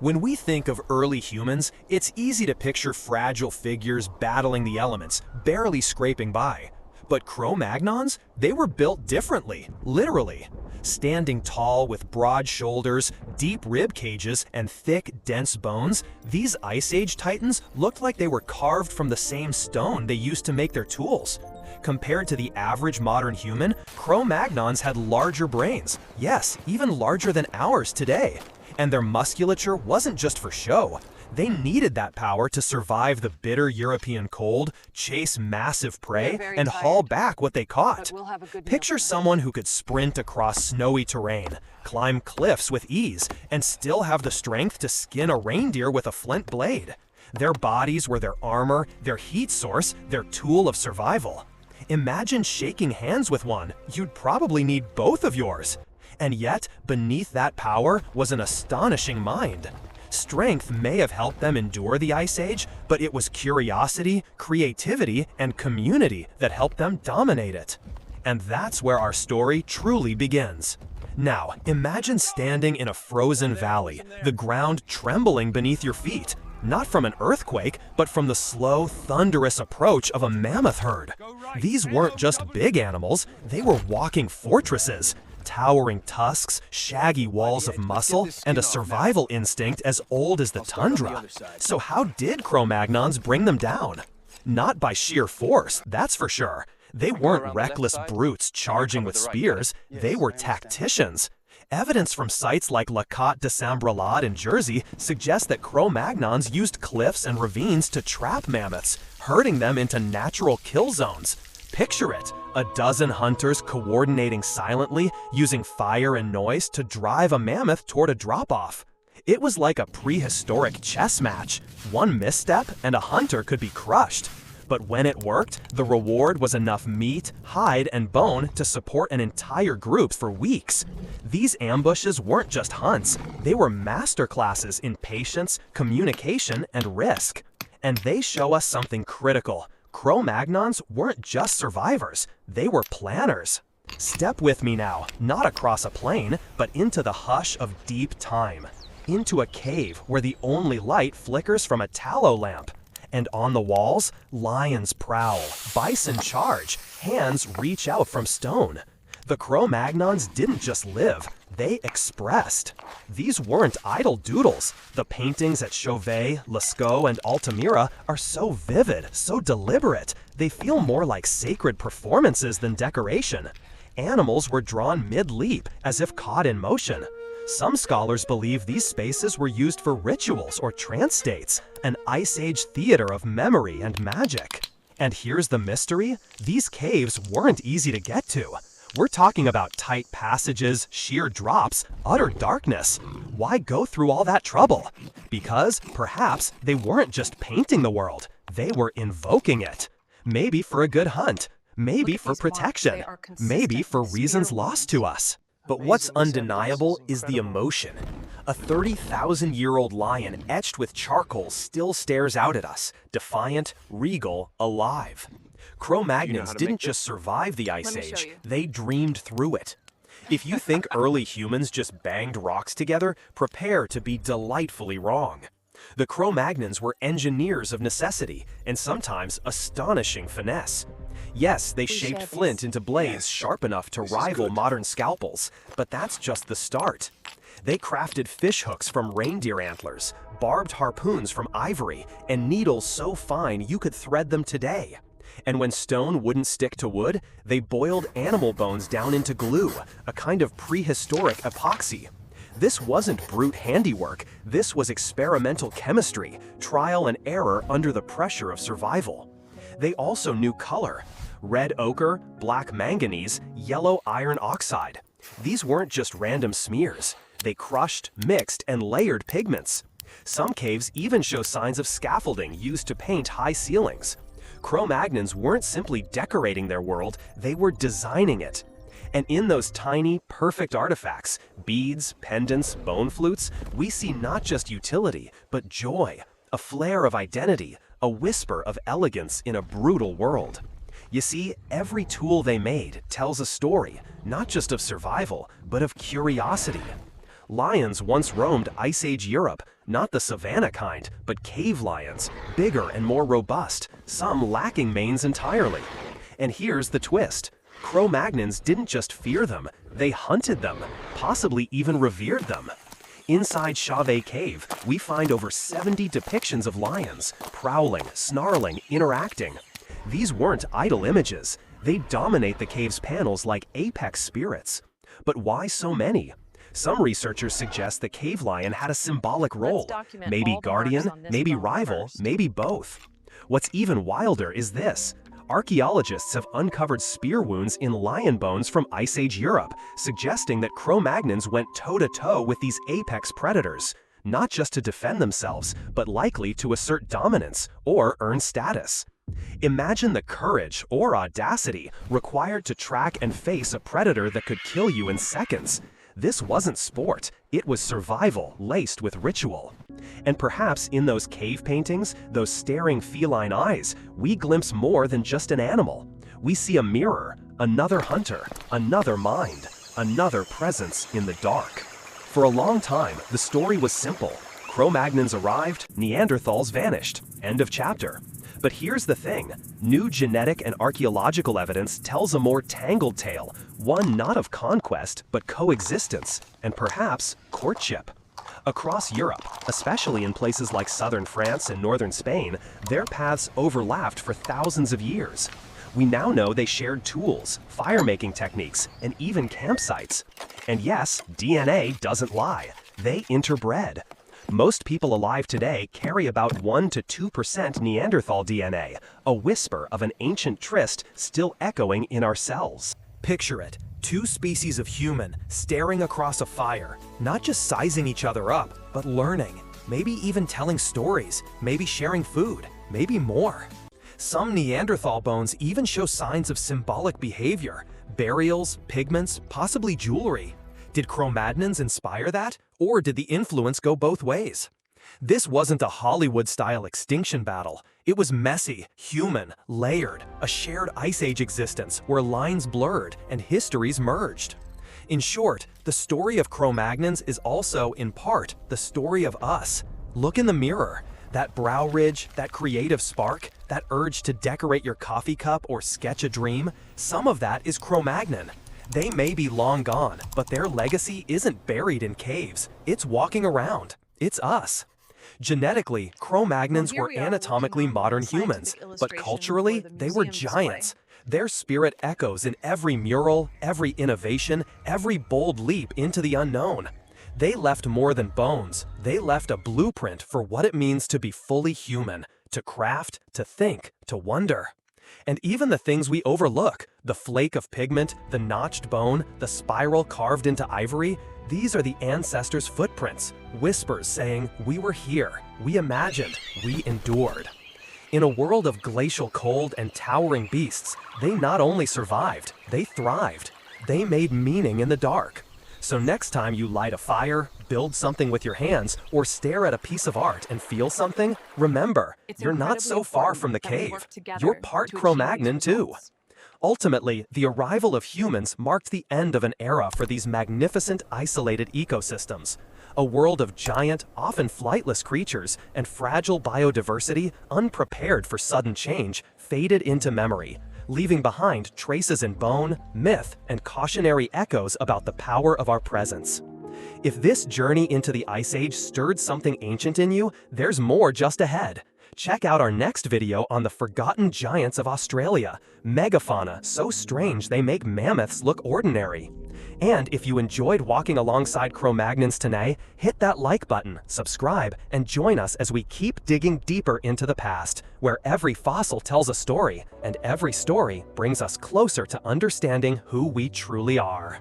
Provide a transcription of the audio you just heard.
When we think of early humans, it's easy to picture fragile figures battling the elements, barely scraping by. But Cro-Magnons, they were built differently, literally. Standing tall with broad shoulders, deep rib cages, and thick, dense bones, these Ice Age titans looked like they were carved from the same stone they used to make their tools. Compared to the average modern human, Cro-Magnons had larger brains, yes, even larger than ours today. And their musculature wasn't just for show. They needed that power to survive the bitter European cold, chase massive prey, and haul back what they caught. Picture someone who could sprint across snowy terrain, climb cliffs with ease, and still have the strength to skin a reindeer with a flint blade. Their bodies were their armor, their heat source, their tool of survival. Imagine shaking hands with one. You'd probably need both of yours. And yet, beneath that power was an astonishing mind. Strength may have helped them endure the Ice Age, but it was curiosity, creativity, and community that helped them dominate it. And that's where our story truly begins. Now, imagine standing in a frozen valley, the ground trembling beneath your feet, not from an earthquake, but from the slow, thunderous approach of a mammoth herd. These weren't just big animals, they were walking fortresses. Towering tusks, shaggy walls of muscle, and a survival instinct as old as the tundra. So how did Cro-Magnons bring them down? Not by sheer force, that's for sure. They weren't reckless brutes charging with spears, they were tacticians. Evidence from sites like La Côte de Saint-Brelade in Jersey suggests that Cro-Magnons used cliffs and ravines to trap mammoths, herding them into natural kill zones. Picture it, a dozen hunters coordinating silently, using fire and noise to drive a mammoth toward a drop-off. It was like a prehistoric chess match. One misstep and a hunter could be crushed. But when it worked, the reward was enough meat, hide, and bone to support an entire group for weeks. These ambushes weren't just hunts, they were masterclasses in patience, communication, and risk. And they show us something critical. Cro-Magnons weren't just survivors, they were planners. Step with me now, not across a plain, but into the hush of deep time. Into a cave where the only light flickers from a tallow lamp. And on the walls, lions prowl, bison charge, hands reach out from stone. The Cro-Magnons didn't just live, they expressed. These weren't idle doodles. The paintings at Chauvet, Lascaux, and Altamira are so vivid, so deliberate, they feel more like sacred performances than decoration. Animals were drawn mid-leap, as if caught in motion. Some scholars believe these spaces were used for rituals or trance states, an Ice Age theater of memory and magic. And here's the mystery, these caves weren't easy to get to. We're talking about tight passages, sheer drops, utter darkness. Why go through all that trouble? Because, perhaps, they weren't just painting the world, they were invoking it. Maybe for a good hunt, maybe for protection, maybe for reasons lost to us. But what's undeniable is the emotion. A 30,000-year-old lion etched with charcoal still stares out at us, defiant, regal, alive. Cro-Magnons didn't just survive the Ice Age, they dreamed through it. If you think early humans just banged rocks together, prepare to be delightfully wrong. The Cro-Magnons were engineers of necessity, and sometimes astonishing finesse. Yes, they shaped flint into blades sharp enough to rival modern scalpels, but that's just the start. They crafted fish hooks from reindeer antlers, barbed harpoons from ivory, and needles so fine you could thread them today. And when stone wouldn't stick to wood, they boiled animal bones down into glue, a kind of prehistoric epoxy. This wasn't brute handiwork, this was experimental chemistry, trial and error under the pressure of survival. They also knew color. Red ochre, black manganese, yellow iron oxide. These weren't just random smears. They crushed, mixed, and layered pigments. Some caves even show signs of scaffolding used to paint high ceilings. Cro-Magnons weren't simply decorating their world, they were designing it. And in those tiny, perfect artifacts, beads, pendants, bone flutes, we see not just utility, but joy, a flare of identity, a whisper of elegance in a brutal world. You see, every tool they made tells a story, not just of survival, but of curiosity. Lions once roamed Ice Age Europe, Not the savanna kind, but cave lions, bigger and more robust, some lacking manes entirely. And here's the twist. Cro-Magnons didn't just fear them, they hunted them, possibly even revered them. Inside Chauvet Cave, we find over 70 depictions of lions, prowling, snarling, interacting. These weren't idle images. They dominate the cave's panels like apex spirits. But why so many? Some researchers suggest the cave lion had a symbolic role. Maybe guardian, maybe rival, maybe both. What's even wilder is this. Archaeologists have uncovered spear wounds in lion bones from Ice Age Europe, suggesting that Cro-Magnons went toe-to-toe with these apex predators, not just to defend themselves, but likely to assert dominance or earn status. Imagine the courage or audacity required to track and face a predator that could kill you in seconds. This wasn't sport, it was survival laced with ritual. And perhaps in those cave paintings, those staring feline eyes, we glimpse more than just an animal. We see a mirror, another hunter, another mind, another presence in the dark. For a long time, the story was simple. Cro-Magnons arrived, Neanderthals vanished. End of chapter. But here's the thing, new genetic and archaeological evidence tells a more tangled tale, one not of conquest, but coexistence, and perhaps courtship. Across Europe, especially in places like southern France and northern Spain, their paths overlapped for thousands of years. We now know they shared tools, fire-making techniques, and even campsites. And yes, DNA doesn't lie, they interbred. Most people alive today carry about 1 to 2% Neanderthal DNA, a whisper of an ancient tryst still echoing in our cells. Picture it, two species of human staring across a fire, not just sizing each other up, but learning, maybe even telling stories, maybe sharing food, maybe more. Some Neanderthal bones even show signs of symbolic behavior, burials, pigments, possibly jewelry. Did Cro-Magnons inspire that, or did the influence go both ways? This wasn't a Hollywood-style extinction battle. It was messy, human, layered, a shared Ice Age existence where lines blurred and histories merged. In short, the story of Cro-Magnons is also, in part, the story of us. Look in the mirror. That brow ridge, that creative spark, that urge to decorate your coffee cup or sketch a dream, some of that is Cro-Magnon. They may be long gone, but their legacy isn't buried in caves. It's walking around. It's us. Genetically, Cro-Magnons were anatomically modern humans, but culturally, they were giants. Their spirit echoes in every mural, every innovation, every bold leap into the unknown. They left more than bones. They left a blueprint for what it means to be fully human, to craft, to think, to wonder. And even the things we overlook, the flake of pigment, the notched bone, the spiral carved into ivory, these are the ancestors' footprints, whispers saying, we were here, we imagined, we endured. In a world of glacial cold and towering beasts, they not only survived, they thrived. They made meaning in the dark. So next time you light a fire, build something with your hands, or stare at a piece of art and feel something, remember, you're not so far from the cave. You're part Cro-Magnon too. Ultimately, the arrival of humans marked the end of an era for these magnificent isolated ecosystems. A world of giant, often flightless creatures and fragile biodiversity, unprepared for sudden change, faded into memory, leaving behind traces in bone, myth, and cautionary echoes about the power of our presence. If this journey into the Ice Age stirred something ancient in you, there's more just ahead. Check out our next video on the forgotten giants of Australia, megafauna so strange they make mammoths look ordinary. And if you enjoyed walking alongside Cro-Magnons today, hit that like button, subscribe, and join us as we keep digging deeper into the past, where every fossil tells a story, and every story brings us closer to understanding who we truly are.